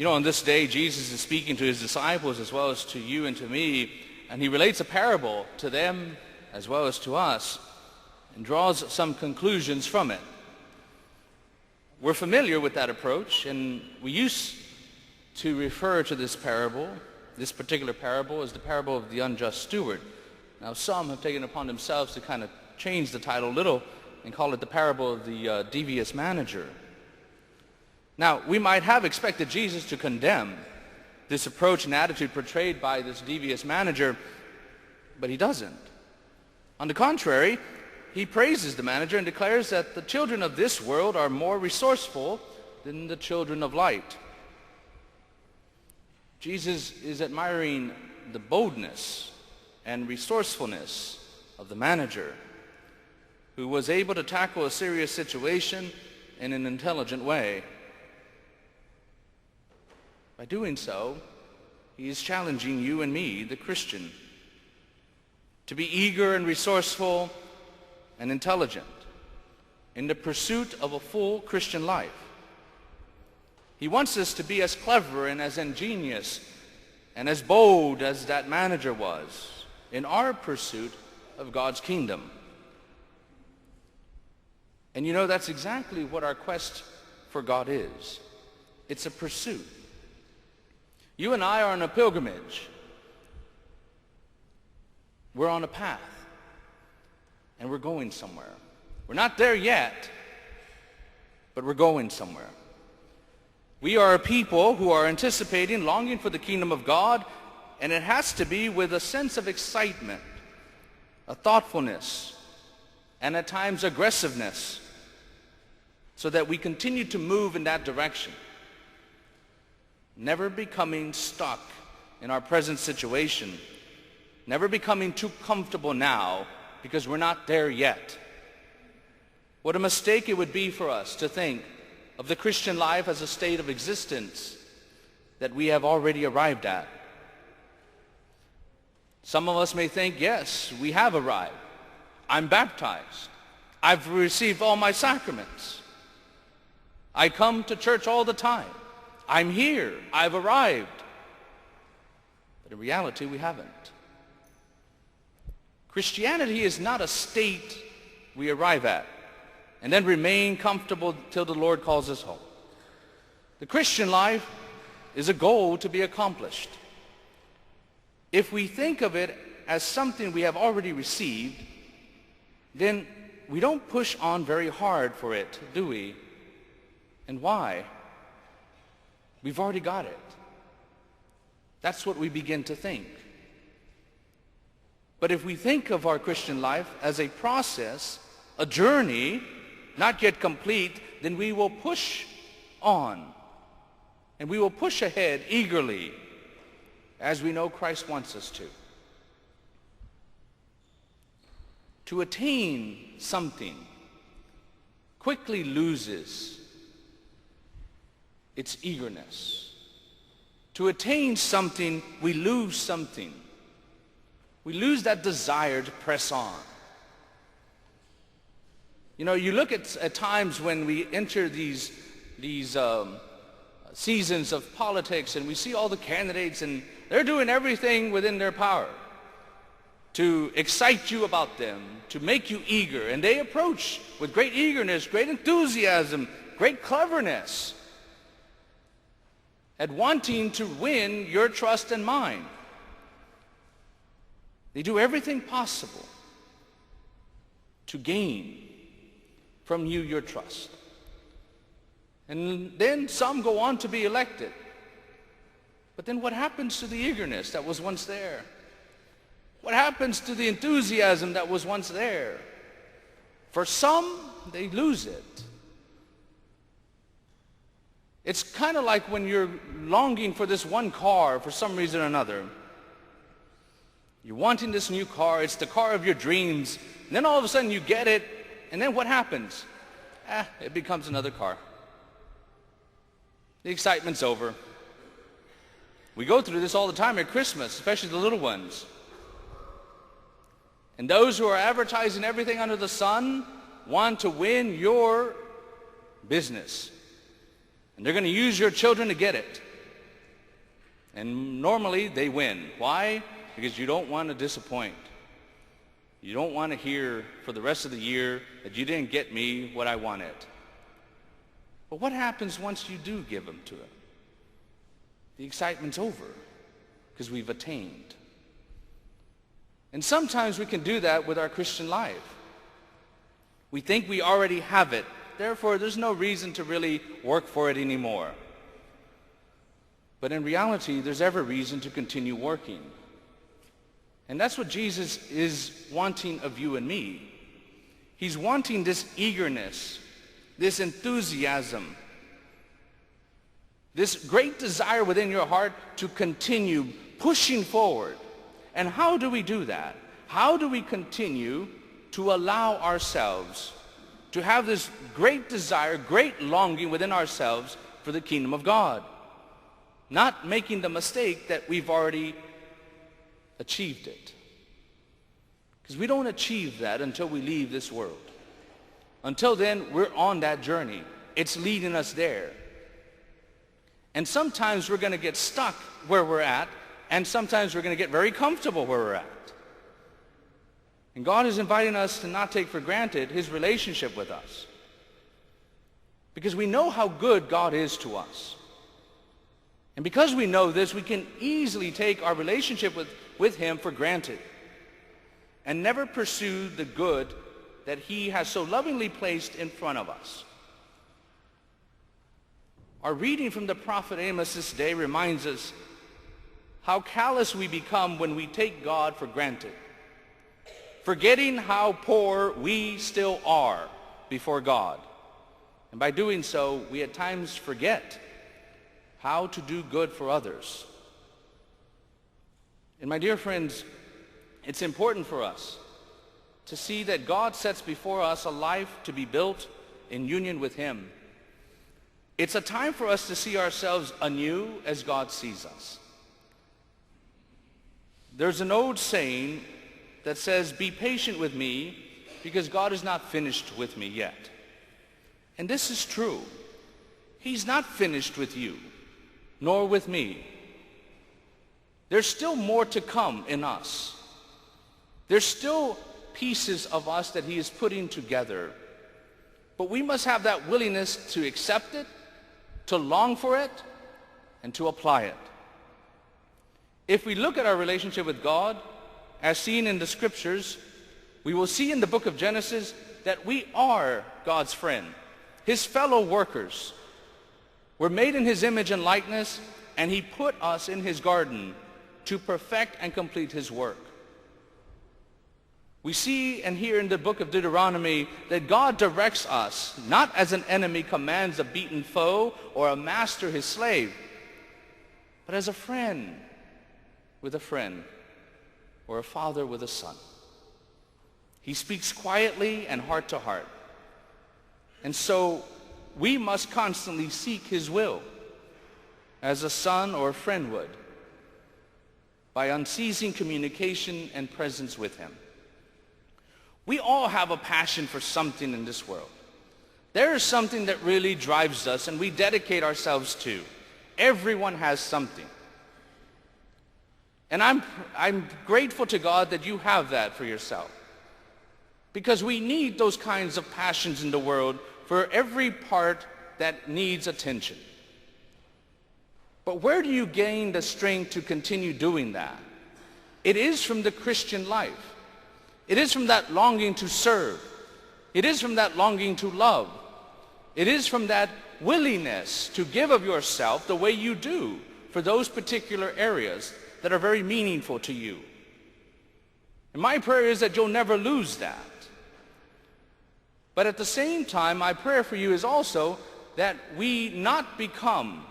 On this day, Jesus is speaking to his disciples as well as to you and to me, and he relates a parable to them as well as to us and draws some conclusions from it. We're familiar with that approach, and we used to refer to this particular parable, as the parable of the unjust steward. Now, some have taken it upon themselves to kind of change the title a little and call it the parable of the devious manager. Now, we might have expected Jesus to condemn this approach and attitude portrayed by this devious manager, but he doesn't. On the contrary, he praises the manager and declares that the children of this world are more resourceful than the children of light. Jesus is admiring the boldness and resourcefulness of the manager, who was able to tackle a serious situation in an intelligent way. By doing so, he is challenging you and me, the Christian, to be eager and resourceful and intelligent in the pursuit of a full Christian life. He wants us to be as clever and as ingenious and as bold as that manager was in our pursuit of God's kingdom. And that's exactly what our quest for God is. It's a pursuit. You and I are on a pilgrimage. We're on a path, and we're going somewhere. We're not there yet, but we're going somewhere. We are a people who are anticipating, longing for the kingdom of God, and it has to be with a sense of excitement, a thoughtfulness, and at times aggressiveness, so that we continue to move in that direction. Never becoming stuck in our present situation, never becoming too comfortable now because we're not there yet. What a mistake it would be for us to think of the Christian life as a state of existence that we have already arrived at. Some of us may think, yes, we have arrived. I'm baptized. I've received all my sacraments. I come to church all the time. I'm here. I've arrived. But in reality, we haven't. Christianity is not a state we arrive at and then remain comfortable till the Lord calls us home. The Christian life is a goal to be accomplished. If we think of it as something we have already received, then we don't push on very hard for it, do we? And why? We've already got it. That's what we begin to think. But if we think of our Christian life as a process, a journey, not yet complete, then we will push on. And we will push ahead eagerly, as we know Christ wants us to. To attain something quickly loses its eagerness. To attain something, we lose something. We lose that desire to press on. You look at times when we enter these seasons of politics, and we see all the candidates, and they're doing everything within their power to excite you about them, to make you eager. And they approach with great eagerness, great enthusiasm, great cleverness at wanting to win your trust and mine. They do everything possible to gain from you your trust. And then some go on to be elected. But then what happens to the eagerness that was once there? What happens to the enthusiasm that was once there? For some, they lose it. It's kind of like when you're longing for this one car for some reason or another. You're wanting this new car. It's the car of your dreams. And then all of a sudden you get it. And then what happens? It becomes another car. The excitement's over. We go through this all the time at Christmas, especially the little ones. And those who are advertising everything under the sun want to win your business. And they're going to use your children to get it. And normally they win. Why? Because you don't want to disappoint. You don't want to hear for the rest of the year that you didn't get me what I wanted. But what happens once you do give them to them? The excitement's over because we've attained. And sometimes we can do that with our Christian life. We think we already have it. Therefore, there's no reason to really work for it anymore. But in reality, there's every reason to continue working. And that's what Jesus is wanting of you and me. He's wanting this eagerness, this enthusiasm, this great desire within your heart to continue pushing forward. And how do we do that? How do we continue to allow ourselves to have this great desire, great longing within ourselves for the kingdom of God? Not making the mistake that we've already achieved it. Because we don't achieve that until we leave this world. Until then, we're on that journey. It's leading us there. And sometimes we're going to get stuck where we're at, and sometimes we're going to get very comfortable where we're at. And God is inviting us to not take for granted his relationship with us. Because we know how good God is to us. And because we know this, we can easily take our relationship with him for granted and never pursue the good that he has so lovingly placed in front of us. Our reading from the prophet Amos this day reminds us how callous we become when we take God for granted, forgetting how poor we still are before God. And by doing so, we at times forget how to do good for others. And my dear friends, it's important for us to see that God sets before us a life to be built in union with him. It's a time for us to see ourselves anew as God sees us. There's an old saying that says, "Be patient with me because God is not finished with me yet." And this is true. He's not finished with you, nor with me. There's still more to come in us. There's still pieces of us that he is putting together. But we must have that willingness to accept it, to long for it, and to apply it. If we look at our relationship with God, as seen in the scriptures, we will see in the book of Genesis that we are God's friend, his fellow workers. We're made in his image and likeness, and he put us in his garden to perfect and complete his work. We see and hear in the book of Deuteronomy that God directs us, not as an enemy commands a beaten foe or a master his slave, but as a friend with a friend, or a father with a son. He speaks quietly and heart to heart. And so we must constantly seek his will, as a son or a friend would, by unceasing communication and presence with him. We all have a passion for something in this world. There is something that really drives us and we dedicate ourselves to. Everyone has something. And I'm grateful to God that you have that for yourself. Because we need those kinds of passions in the world for every part that needs attention. But where do you gain the strength to continue doing that? It is from the Christian life. It is from that longing to serve. It is from that longing to love. It is from that willingness to give of yourself the way you do for those particular areas that are very meaningful to you. And my prayer is that you'll never lose that. But at the same time, my prayer for you is also that we not become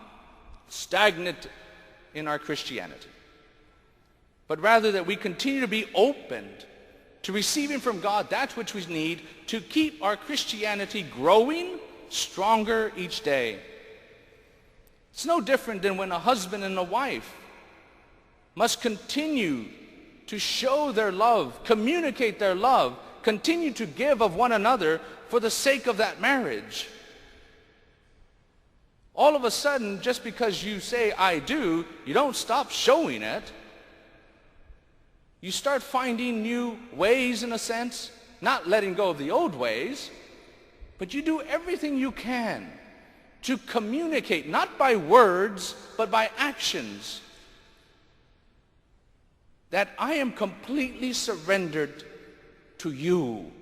stagnant in our Christianity, but rather that we continue to be opened to receiving from God that which we need to keep our Christianity growing stronger each day. It's no different than when a husband and a wife must continue to show their love, communicate their love, continue to give of one another for the sake of that marriage. All of a sudden, just because you say, I do, you don't stop showing it. You start finding new ways, in a sense, not letting go of the old ways, but you do everything you can to communicate, not by words, but by actions, that I am completely surrendered to you.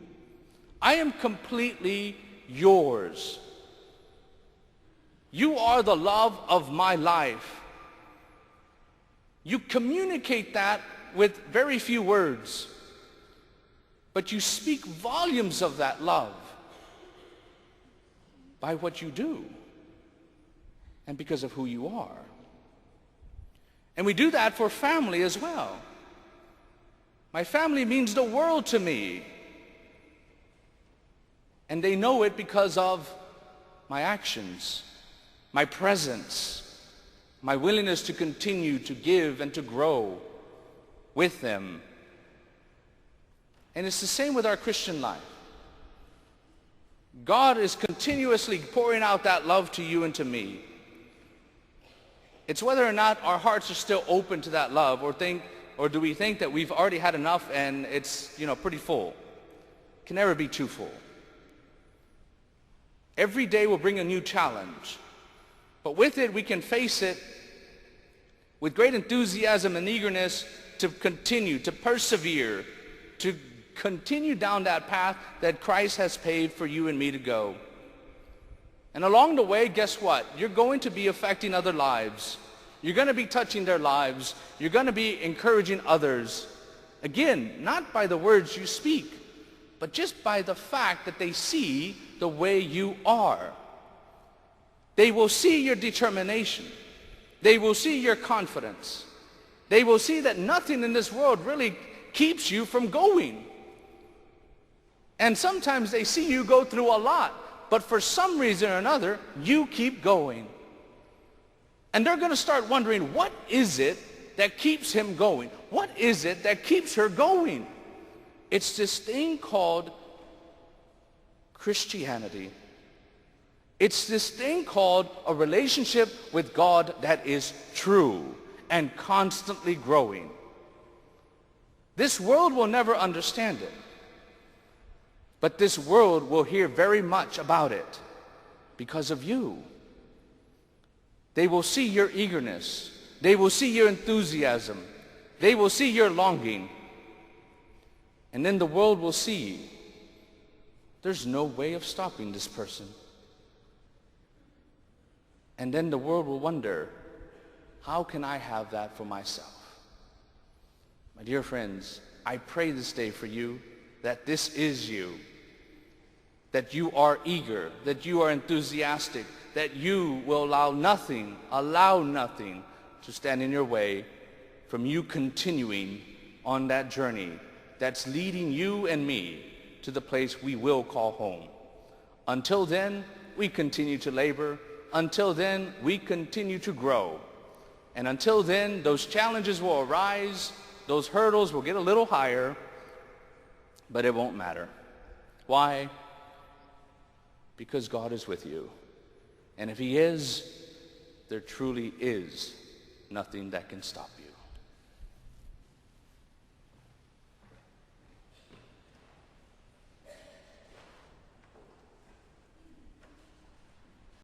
I am completely yours. You are the love of my life. You communicate that with very few words, but you speak volumes of that love by what you do and because of who you are. And we do that for family as well. My family means the world to me, and they know it because of my actions, my presence, my willingness to continue to give and to grow with them. And it's the same with our Christian life. God is continuously pouring out that love to you and to me. It's whether or not our hearts are still open to that love, or do we think that we've already had enough and it's, pretty full. It can never be too full. Every day will bring a new challenge, but with it we can face it with great enthusiasm and eagerness to continue, to persevere, to continue down that path that Christ has paved for you and me to go. And along the way, guess what? You're going to be affecting other lives. You're going to be touching their lives. You're going to be encouraging others. Again, not by the words you speak, but just by the fact that they see the way you are. They will see your determination. They will see your confidence. They will see that nothing in this world really keeps you from going. And sometimes they see you go through a lot, but for some reason or another, you keep going. And they're going to start wondering, what is it that keeps him going? What is it that keeps her going? It's this thing called Christianity. It's this thing called a relationship with God that is true and constantly growing. This world will never understand it, but this world will hear very much about it because of you. They will see your eagerness. They will see your enthusiasm. They will see your longing. And then the world will see there's no way of stopping this person. And then the world will wonder, how can I have that for myself? My dear friends, I pray this day for you that this is you, that you are eager, that you are enthusiastic, that you will allow nothing to stand in your way from you continuing on that journey that's leading you and me to the place we will call home. Until then, we continue to labor. Until then, we continue to grow. And until then, those challenges will arise, those hurdles will get a little higher, but it won't matter. Why? Because God is with you. And if he is, there truly is nothing that can stop you.